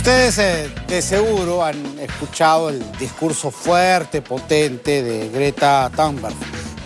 Ustedes de seguro han escuchado el discurso fuerte, potente de Greta Thunberg,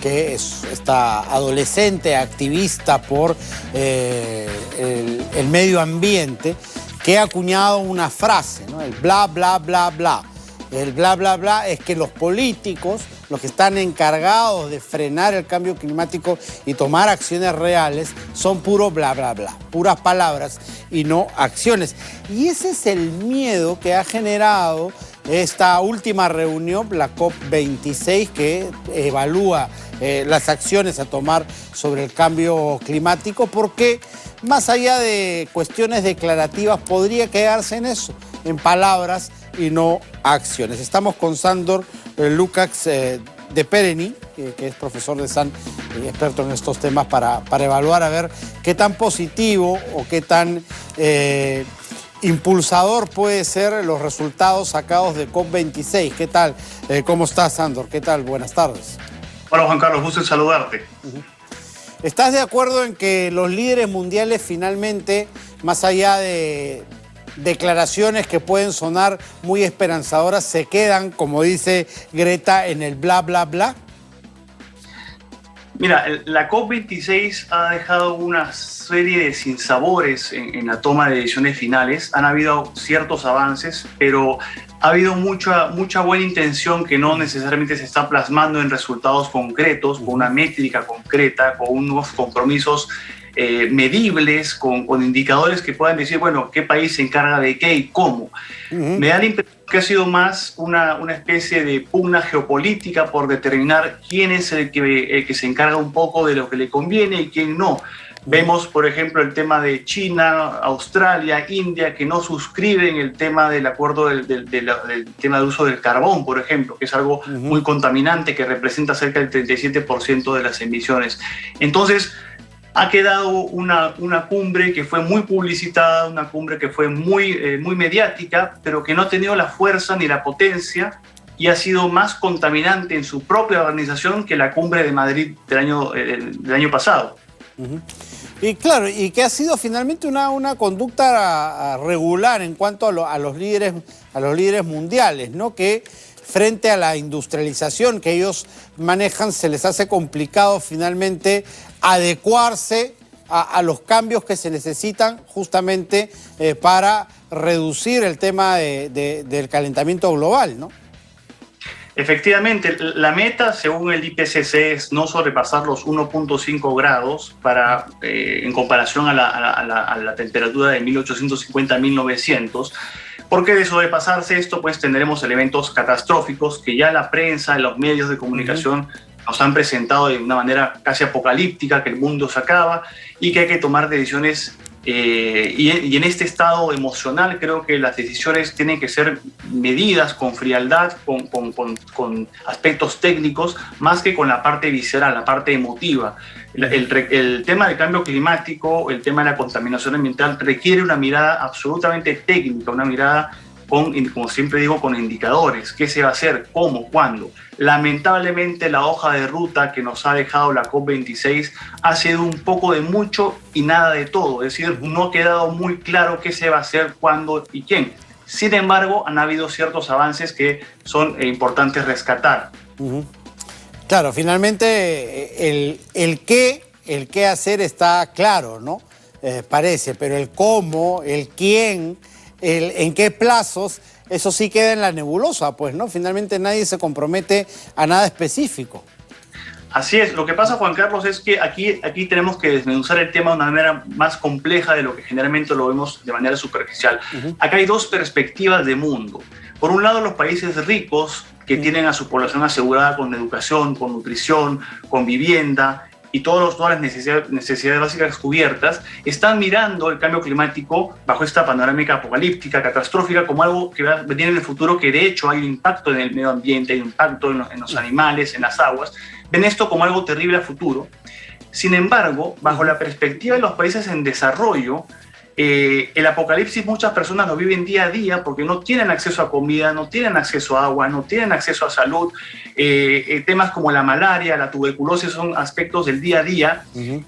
que es esta adolescente activista por el medio ambiente, que ha acuñado una frase, ¿no? El bla, bla, bla, bla. El bla, bla, bla es que los políticos, los que están encargados de frenar el cambio climático y tomar acciones reales, son puro bla, bla, bla, puras palabras y no acciones. Y ese es el miedo que ha generado esta última reunión, la COP26, que evalúa las acciones a tomar sobre el cambio climático, porque más allá de cuestiones declarativas podría quedarse en eso, en palabras y no acciones. Estamos con Sándor Lukács de Pereni, que es profesor de SAN y experto en estos temas, para evaluar a ver qué tan positivo o qué tan impulsador puede ser los resultados sacados de COP26. ¿Qué tal? ¿Cómo estás, Sándor? ¿Qué tal? Buenas tardes. Hola, Juan Carlos, gusto en saludarte. ¿Estás de acuerdo en que los líderes mundiales finalmente, más allá de declaraciones que pueden sonar muy esperanzadoras, se quedan, como dice Greta, en el bla, bla, bla? Mira, la COP26 ha dejado una serie de sinsabores en la toma de decisiones finales. Han habido ciertos avances, pero ha habido mucha buena intención que no necesariamente se está plasmando en resultados concretos, con una métrica concreta, con unos compromisos medibles, con indicadores que puedan decir, bueno, qué país se encarga de qué y cómo. Me da la impresión que ha sido más una especie de pugna geopolítica por determinar quién es el que se encarga un poco de lo que le conviene y quién no. Vemos, por ejemplo, el tema de China, Australia, India, que no suscriben el tema del acuerdo del tema del uso del carbón, por ejemplo, que es algo muy contaminante, que representa cerca del 37% de las emisiones. Entonces, ha quedado una cumbre que fue muy publicitada, una cumbre que fue muy mediática, pero que no ha tenido la fuerza ni la potencia y ha sido más contaminante en su propia organización que la cumbre de Madrid del año pasado. Y claro, y que ha sido finalmente una conducta regular en cuanto a los líderes mundiales, ¿no? Que frente a la industrialización que ellos manejan, se les hace complicado finalmente adecuarse a los cambios que se necesitan justamente para reducir el tema del calentamiento global, ¿no? Efectivamente, la meta, según el IPCC, es no sobrepasar los 1.5 grados en comparación a la temperatura de 1850 a 1900. Porque de sobrepasarse esto, pues tendremos eventos catastróficos que ya la prensa y los medios de comunicación nos han presentado de una manera casi apocalíptica, que el mundo se acaba y que hay que tomar decisiones. Y en este estado emocional creo que las decisiones tienen que ser medidas con frialdad, con aspectos técnicos, más que con la parte visceral, la parte emotiva. El tema del cambio climático, el tema de la contaminación ambiental requiere una mirada absolutamente técnica, una mirada como siempre digo, con indicadores. ¿Qué se va a hacer? ¿Cómo? ¿Cuándo? Lamentablemente la hoja de ruta que nos ha dejado la COP26 ha sido un poco de mucho y nada de todo. Es decir, no ha quedado muy claro qué se va a hacer, cuándo y quién. Sin embargo, han habido ciertos avances que son importantes rescatar. Claro, finalmente el qué hacer está claro, ¿no? Parece, pero el cómo, el quién, en qué plazos, eso sí queda en la nebulosa, pues, ¿no? Finalmente nadie se compromete a nada específico. Así es. Lo que pasa, Juan Carlos, es que aquí tenemos que desmenuzar el tema de una manera más compleja de lo que generalmente lo vemos de manera superficial. Acá hay dos perspectivas de mundo. Por un lado, los países ricos que tienen a su población asegurada con educación, con nutrición, con vivienda y todas las necesidades básicas cubiertas, están mirando el cambio climático bajo esta panorámica apocalíptica, catastrófica, como algo que va a venir en el futuro, que de hecho hay un impacto en el medio ambiente, hay un impacto en los animales, en las aguas. Ven esto como algo terrible a futuro. Sin embargo, bajo la perspectiva de los países en desarrollo, el apocalipsis muchas personas lo viven día a día porque no tienen acceso a comida, no tienen acceso a agua, no tienen acceso a salud. Temas como la malaria, la tuberculosis son aspectos del día a día.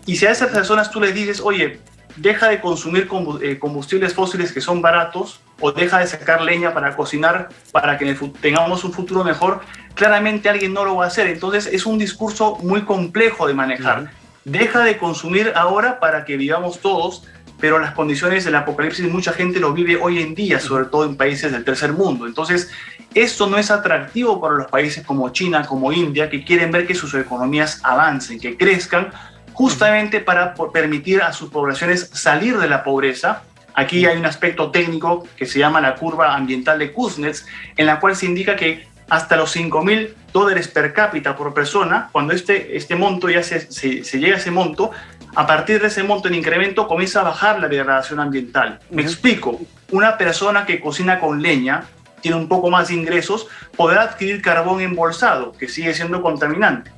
Y si a esas personas tú les dices, oye, deja de consumir combustibles fósiles que son baratos o deja de sacar leña para cocinar para que tengamos un futuro mejor, claramente alguien no lo va a hacer. Entonces es un discurso muy complejo de manejar. Deja de consumir ahora para que vivamos todos, pero las condiciones del apocalipsis mucha gente lo vive hoy en día, sobre todo en países del tercer mundo. Entonces, esto no es atractivo para los países como China, como India, que quieren ver que sus economías avancen, que crezcan, justamente para permitir a sus poblaciones salir de la pobreza. Aquí hay un aspecto técnico que se llama la curva ambiental de Kuznets, en la cual se indica que hasta los $5.000 per cápita por persona, cuando este monto ya se llega a ese monto, a partir de ese monto en incremento comienza a bajar la degradación ambiental. Me explico, una persona que cocina con leña, tiene un poco más de ingresos, podrá adquirir carbón embolsado, que sigue siendo contaminante.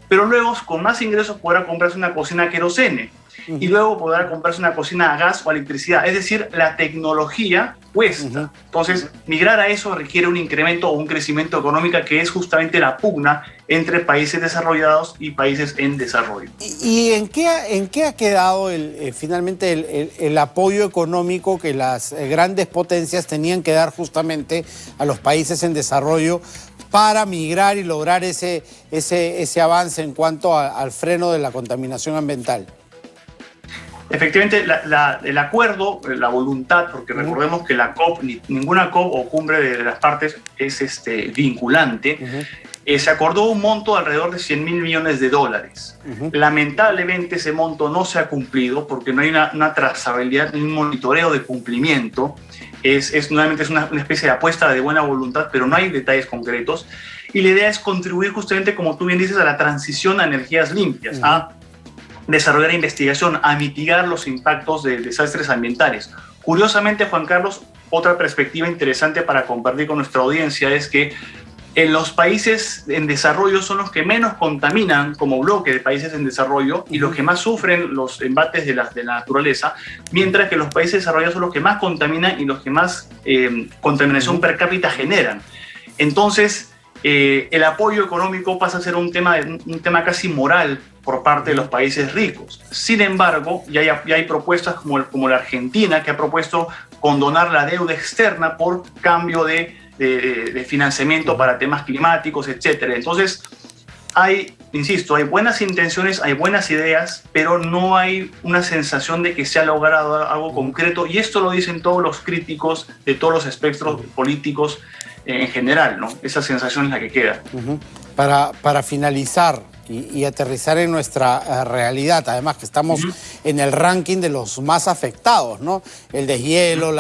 Pero luego, con más ingresos, podrá comprarse una cocina a querosene. Y luego podrá comprarse una cocina a gas o a electricidad. Es decir, la tecnología cuesta. Entonces, migrar a eso requiere un incremento o un crecimiento económico que es justamente la pugna entre países desarrollados y países en desarrollo. ¿Y en qué ha quedado finalmente el apoyo económico que las grandes potencias tenían que dar justamente a los países en desarrollo para migrar y lograr ese avance en cuanto al freno de la contaminación ambiental? Efectivamente, el acuerdo, la voluntad, porque recordemos que la COP, ninguna COP o cumbre de las partes es vinculante, se acordó un monto alrededor de $100.000 millones. Lamentablemente ese monto no se ha cumplido porque no hay una trazabilidad ni un monitoreo de cumplimiento. Nuevamente es una especie de apuesta de buena voluntad, pero no hay detalles concretos. Y la idea es contribuir justamente, como tú bien dices, a la transición a energías limpias, a desarrollar investigación, a mitigar los impactos de desastres ambientales. Curiosamente, Juan Carlos, otra perspectiva interesante para compartir con nuestra audiencia es que en los países en desarrollo son los que menos contaminan como bloque de países en desarrollo y los que más sufren los embates de la naturaleza, mientras que los países desarrollados son los que más contaminan y los que más contaminación per cápita generan. Entonces, el apoyo económico pasa a ser un tema casi moral por parte de los países ricos. Sin embargo, ya hay propuestas como la Argentina, que ha propuesto condonar la deuda externa por cambio de financiamiento para temas climáticos, etc. Entonces, insisto, hay buenas intenciones, hay buenas ideas, pero no hay una sensación de que se ha logrado algo concreto, y esto lo dicen todos los críticos de todos los espectros políticos en general, ¿no? Esa sensación es la que queda. Para finalizar y aterrizar en nuestra realidad, además que estamos en el ranking de los más afectados, ¿no? El deshielo,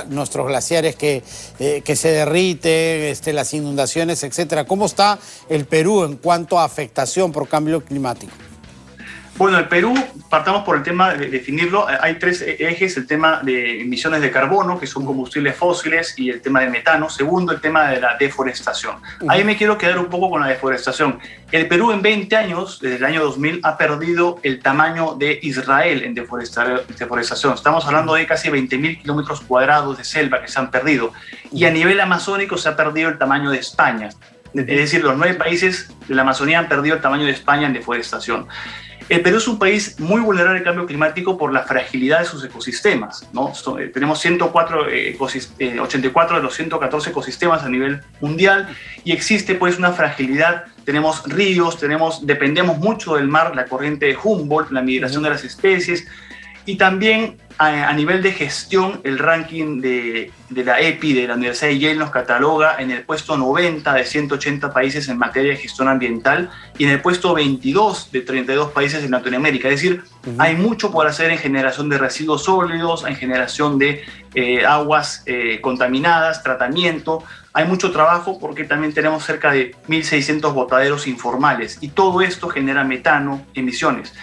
nuestros glaciares que se derriten, las inundaciones, etcétera. ¿Cómo está el Perú en cuanto a afectación por cambio climático? Bueno, el Perú, partamos por el tema de definirlo, hay tres ejes: el tema de emisiones de carbono, que son combustibles fósiles, y el tema de metano. Segundo, el tema de la deforestación. Ahí me quiero quedar un poco con la deforestación. El Perú en 20 años, desde el año 2000, ha perdido el tamaño de Israel en deforestación. Estamos hablando de casi 20.000 kilómetros cuadrados de selva que se han perdido. Y a nivel amazónico se ha perdido el tamaño de España. Es decir, los 9 países de la Amazonía han perdido el tamaño de España en deforestación. El Perú es un país muy vulnerable al cambio climático por la fragilidad de sus ecosistemas, ¿no? Tenemos 84 de los 114 ecosistemas a nivel mundial, y existe pues una fragilidad. Tenemos ríos, dependemos mucho del mar, la corriente de Humboldt, la migración de las especies, y también a nivel de gestión, el ranking de la EPI de la Universidad de Yale nos cataloga en el puesto 90 de 180 países en materia de gestión ambiental y en el puesto 22 de 32 países en Latinoamérica. Es decir, hay mucho por hacer en generación de residuos sólidos, en generación de aguas contaminadas, tratamiento. Hay mucho trabajo porque también tenemos cerca de 1.600 botaderos informales, y todo esto genera metano, emisiones.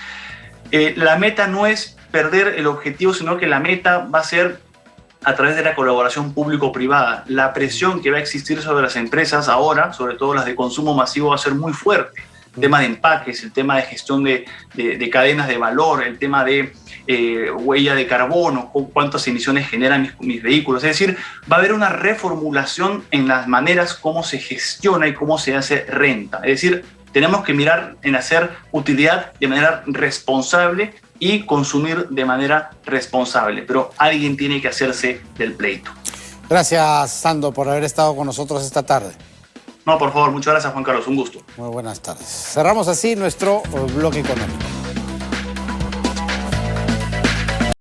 La meta no es perder el objetivo, sino que la meta va a ser a través de la colaboración público-privada. La presión que va a existir sobre las empresas ahora, sobre todo las de consumo masivo, va a ser muy fuerte. El tema de empaques, el tema de gestión de cadenas de valor, el tema de huella de carbono, cuántas emisiones generan mis vehículos. Es decir, va a haber una reformulación en las maneras como se gestiona y cómo se hace renta. Es decir, tenemos que mirar en hacer utilidad de manera responsable y consumir de manera responsable. Pero alguien tiene que hacerse del pleito. Gracias, Sando, por haber estado con nosotros esta tarde. No, por favor, muchas gracias, Juan Carlos, un gusto. Muy buenas tardes. Cerramos así nuestro bloque económico.